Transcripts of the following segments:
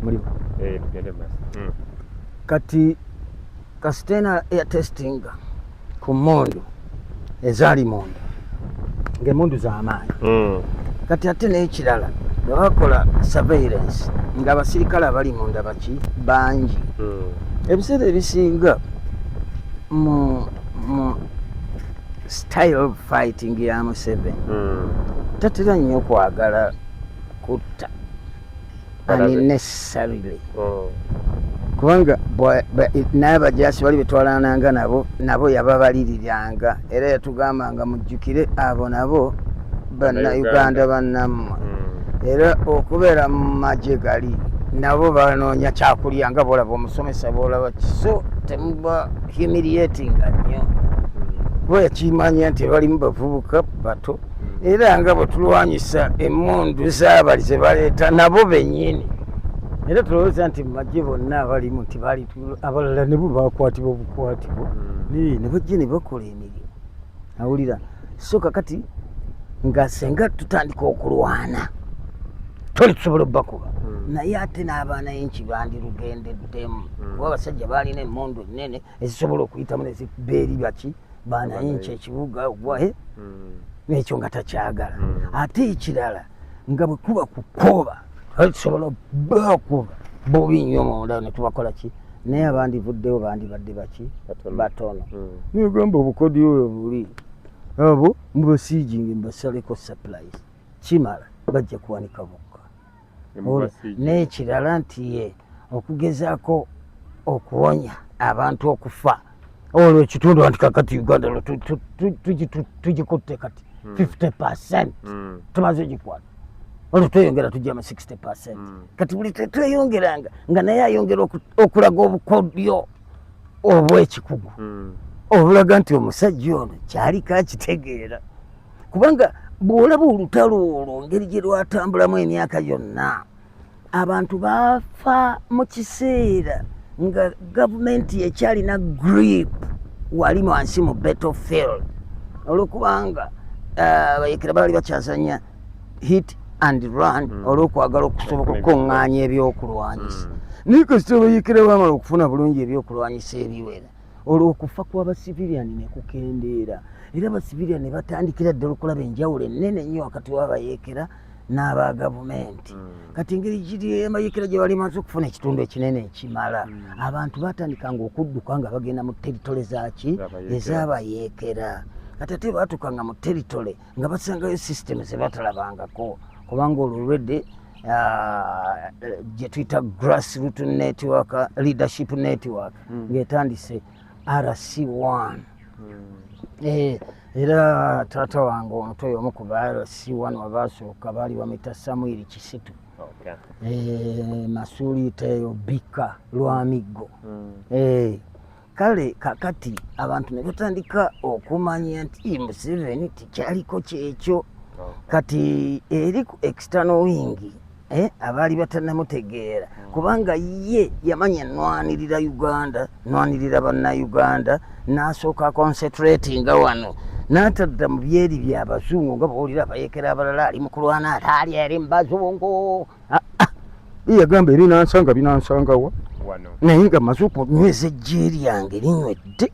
mulimu tugende mas kati kasitena air testing ku mmundu ezaali munda ng'emmundu z'amaanyi kati ate n'ekirala bwe bakola surveillance ng'abasirikale abali munda baki bangi ebiseera ebisinga mu style of fighting ya Museveni tatera nnyo kwagala kutta unnecessarily kubanga n'abajaasi bali betwalananga nabo yababaliriranga era yatugambanga mujjukire abo nabo bannayuganda bannammwe era okubeera mu magye gali nabo banoonya kyakulya nga boolaba omusomesa boolaba kiso temuba humiliatinga nnyo kuba yakimanya nti balimu bavubuka bato era nga bwe tulwanyisa emmundu z'abali ze baleeta nabo bennyini era tulowooza nti mu magye bonna abalimu nti bali abalala ne bo bakwatibwa obukwatibwa ne bajja ne bakola emirimu awulira so kakati nga senga tutandika okulwana toli tusobola obbakuba naye ate n'abaana y'enki bandirugendeddemu kuba abasajja baalina emmundu ennene ezisobola okuyitamu nezibeeri baki baana y'enki ekibuga ogwahe n'ekyo nga takyagala ate ekirala nga bwe kuba kukooba tusobola bakuba bubi nnyo munda ne tubakola ki naye abandivuddewo bandibadde baki batono nigamba obukodi oyo buli abo mubasiijingi mbasaleko surprise kimala bajja kuwanika bukka n'ekirala nti ye okugezaako okuwonya abantu okufa olwo ekitundu anti kakati uganda tugikutte kati 50% tumaze ogikwata olwo tweyongera tujja mu 60% kati buli tetweyongeranga nga naye ayongera okulaga obukodyo obw'ekikugu obulaga nti omusajja ono kyaliko akitegeera kubanga bw'olaba olutalo olwo ngeri gye lwatambulamu emyaka yonna abantu baafa mu kiseera nga gavumenti ekyalina grip wali wansi mu battlefield olwokubanga abayekera baali bakyazanya hit and run olw'okwagala okusoboka okukuŋŋaanya ebyokulwanyisa naye kasita abayekera baamala okufuna bulungi ebyokulwanyisa ebiwera olw'okufa kw'abasiviliani ne kukendeera era abasiviliani ne batandikira ddala okulaba enjawulo ennene nnyo wakati w'abayekera n'aba gavumenti kati engeri giri abayekera gye bali maze okufuna ekitundu ekinene ekimala abantu batandikanga okudduka nga bagenda mu teritole zaki ez'abayekera kati ate baatuukanga mu teritole nga basangayo system ze batalabangako kubanga olwedde gye tuyita grassroot network leadership network ng'etandise RC1 era taata wange omuto omu ku ba RC1 wabasooka baali bamuyita Samuel Kisitu Masuli Teyo Bika Lwamiggo kale kakati abantu ne batandika okumanya nti Museveni tikyaliko kyekyo kati eri ku external wing abaali batannamutegeera kubanga ye yamanya nwanirira Uganda nwanirira bannayuganda n'asooka concentratinga wano n'atadda mu byeri by'abazungu nga bawulira abayekera abalala ali mu kulwana ate ali eri mu bazungu yagamba eri nansanga binansangawa naye nga maze okunyweza ejje lyange linywedde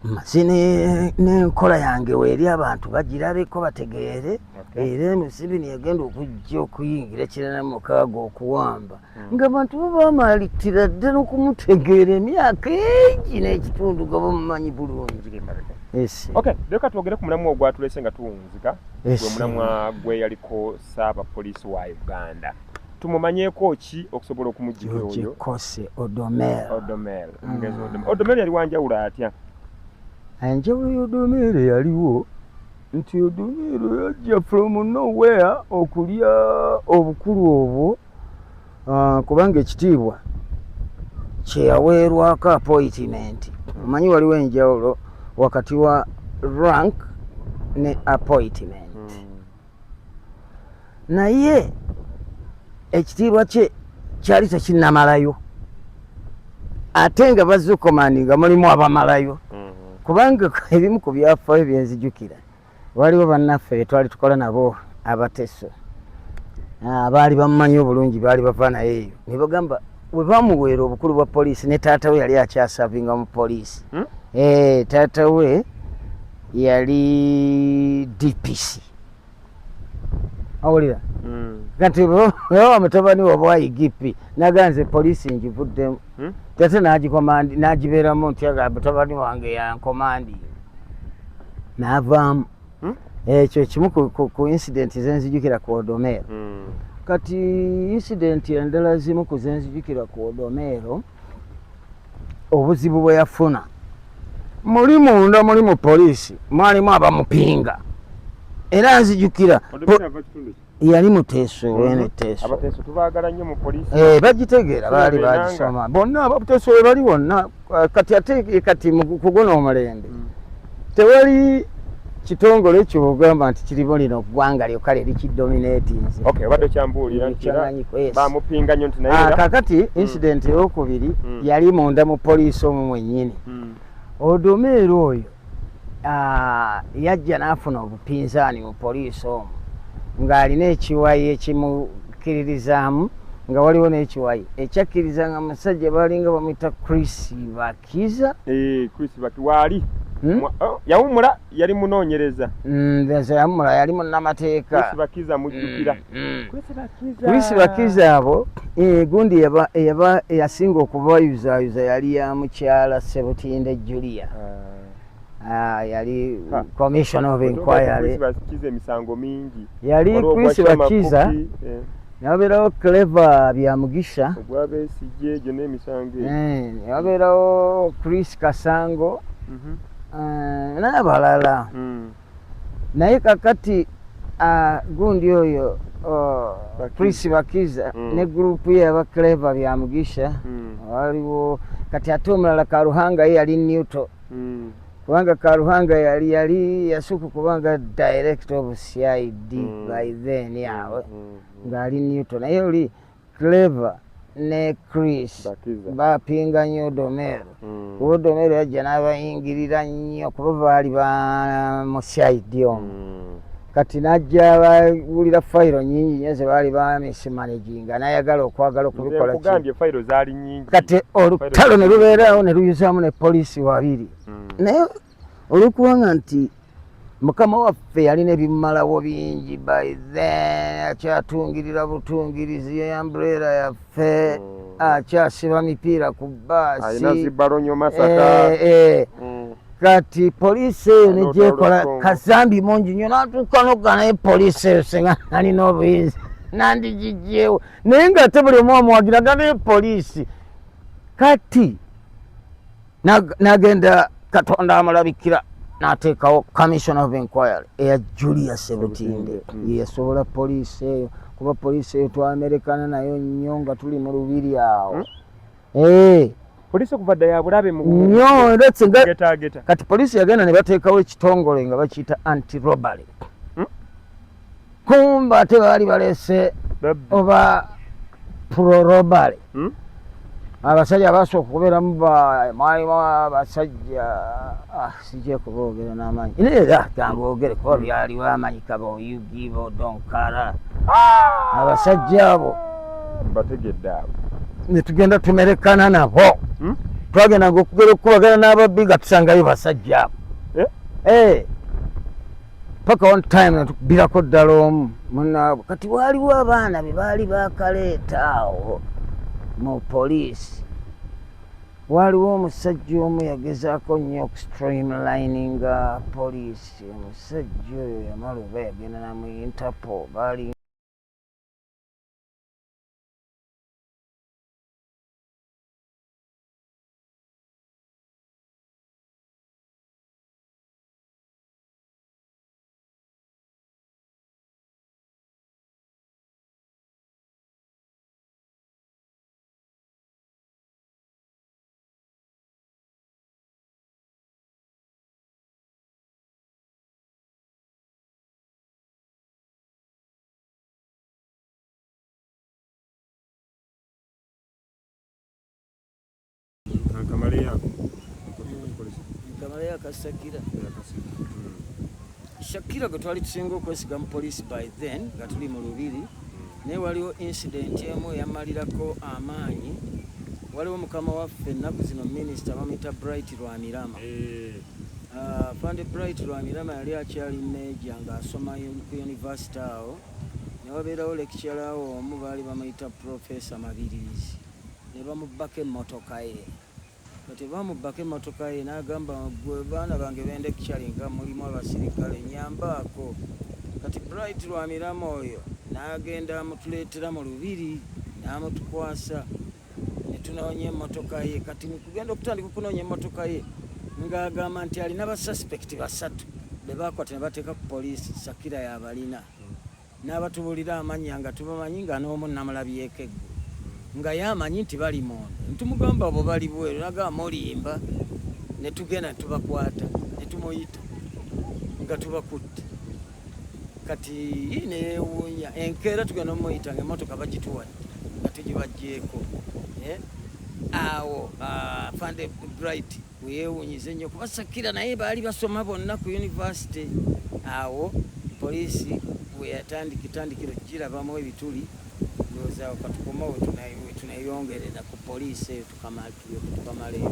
maze n'enkola yange weeri abantu bagirabeko bategeere era Museveni yagenda okujja okuyingira ekirana mukaaga okuwamba ng'abantu babamalitira ddala okumutegeera emyaka egi n'ekitundu nga bamumanyi bulungi. Leka twogere ku mulamwa ogwatulese nga tuwunzika gwe mulamwa gwe yaliko Ssaabapoliisi wa Uganda tumumanyeeko ki okusobola okumujjukira oyo Kose Odomel yali wanjawulo atya? Enjawulo y'Odomel yaliwo nti Odomel yajja from nowhere okulya obukulu obwo kubanga ekitiibwa kye yaweerwako appointment. Omanyi waliwo enjawulo wakati wa rank ne appointment naye ekitiibwa kye kyali tekinnamalayo ate nga bazze komandi nga mulimu abamalayo kubanga ebimu ku byafaayo byenzijukira waliwo bannaffe twali tukola nabo abateso baali bamumanyi obulungi, baali bava naye eyo ne bagamba bwe bamuweera obukulu bwa poliisi ne taata we yali akyasavinga mu poliisi. Taata we yali DPC. Awulira kati bwe mutabani wabwayi gipi naganze poliisi ngivuddemu. Tate n'agibeeramu nti mutabani wange yankomandi n'avaamu. Ekyo kimu ku incidenti zenzijukira ku Odomero. Kati incidenti endala zimu ku zenzijukira ku Odomero obuzibu bwe yafuna muli munda muli mu poliisi mwalimu abamupinga era nzijukira yali Muteeso wene Teeso. Abateeso tubaagala nnyo mu poliisi. Bagitegeera baali bagisoma bonna Abateeso we bali bonna. Kati ate kati mu kugona omulembe tewali kitongole ky'ogamba nti kirimu lino ggwanga lyokka likidominatinze. Obadde kyambuulira nti bamupinga nnyo nti naye kakati incident eyokubiri yali munda mu poliisi omwo mwennyini. Odomero oyo yajja n'afuna obupinzaani mu poliisi omwo ng'alina ekiwayi ekimukiririzaamu nga waliwo n'ekiwayi ekyakkirizanga musajja baalinga bamuyita Chris Bakiza. Chris Bakiza waali yawumula yali munoonyereza. Yawumula yali munnamateeka. Chris Bakiza mujjukira. Chris Bakiza abo gundi eyasinga okubayuzaayuza yali ya mukyala Sebutinde Julia. Yali commission of inquiry. Emisango mingi. Yali Chris Bakiza yabeerawo Clever Byamugisha. Ogwabeesigye gyo n'emisango. Yabeerawo Chris Kasango. N'abalala. Naye kakati gundi oyo Chris Bakiza ne gurupu ye aba Clever Byamugisha waliwo kati ate omulala Karuhanga ye yali Newton. Kubanga Karuhanga yali yasooka kubanga director of CID by then yawe ng'ali Newton. Naye oli Clever ne Chris bapinga nnyo Odomero. Kuba Odomero yajja n'abayingirira nnyo kuba baali mu CID omwo. Kati n'ajja bawulira fayiro nnyingi nnyo ze baali bamismanaginga n'ayagala okwagala okubikola kati olutalo ne lubeerawo ne luyuzaamu ne poliisi wabiri. Naye olwokubanga nti mukama waffe yalina ebimalawo bingi by then akyatungirira butungirizi umbrella yaffe akyasiba mipiira ku baasi kati poliisi eyo negyekola kazambi mungi nnyo n'atuuka n'ogga naye poliisi eyo senga alina obuyinza nandigijjeewo naye ng'ate buli omu amuwagiraga naye poliisi kati n'agenda Katonda amulabikira n'ateekawo commission of inquiry eya Julia Sebutinde yeyasobola poliisi eyo kuba poliisi eyo twamerekana nayo nnyo nga tuli mu lubiri awo. Poliisi okuva dda ya bulabe mu nnyo kati poliisi yagenda ne bateekawo ekitongole nga bakiyita anti-robbery. Kumba ate baali baleese oba pro-robbery. Abasajja abasooka okubeeramu mwalimu abasajja sijja kuboogera n'amaanyi era gangoogere kuba byaliwo amanyika boyugibo donkara abasajja abo bategedde abo ne tugenda tumerekana nabo. Twagendanga okugera okukubagana n'ababbi nga tusangayo basajja abo. Paka one time netukubirako ddala omu munaabo kati waaliwo abaana be baali bakaleeta awo mu poliisi. Waliwo omusajja omu yagezaako nnyo okustreamlininga poliisi. Omusajja oyo yamala oba yagenda namu Interpol baali Kamaleya Kasakira. Shakira gwe twali tusinga okwesiga mu poliisi by then nga tuli mu lubiri naye waliwo incident emu yamalirako amaanyi. Waliwo mukama waffe ennaku zino minisita bamuyita Bright Lwamirama. Fande Bright Lwamirama yali akyali meja ng'asoma ku university awo, ne wabeerawo lecturer awo omu baali bamuyita Professor Mabirizi, ne bamubbako emmotoka ye. Kati bamubbako emmotoka ye n'agamba, gwe baana bange b'endekkyali nga mulimu abasirikale nyambaako. Kati Bright Lwamirama oyo n'agenda amutuleetera mu lubiri n'amutukwasa, ne tunoonya emmotoka ye. Kati kugenda okutandika okunoonya emmotoka ye ng'agamba nti alina basuspect 3 be baakwata ne bateeka ku poliisi, Sakira y'abalina. N'abatubuulira amannya nga tubamanyi nga n'omu namulabyeko eggulu, nga y'amanyi nti bali mono. Ntumugamba abo bali bweru, n'agamba mulimba, ne tugenda ne tubakwata ne tumuyita nga tubakutte. Kati neewuunya enkeera tugenda omuyita ng'emmotoka bagituwadde nga tugibaggyeko. Awo Fande Bright weyeewuunyiza ennyo kuba Sakira naye baali basoma bonna ku university. Awo poliisi we yatandikira giravamu ebituli, ndowooza awo katukomawo tunayongerera ku poliisi eyo tukamaleyo.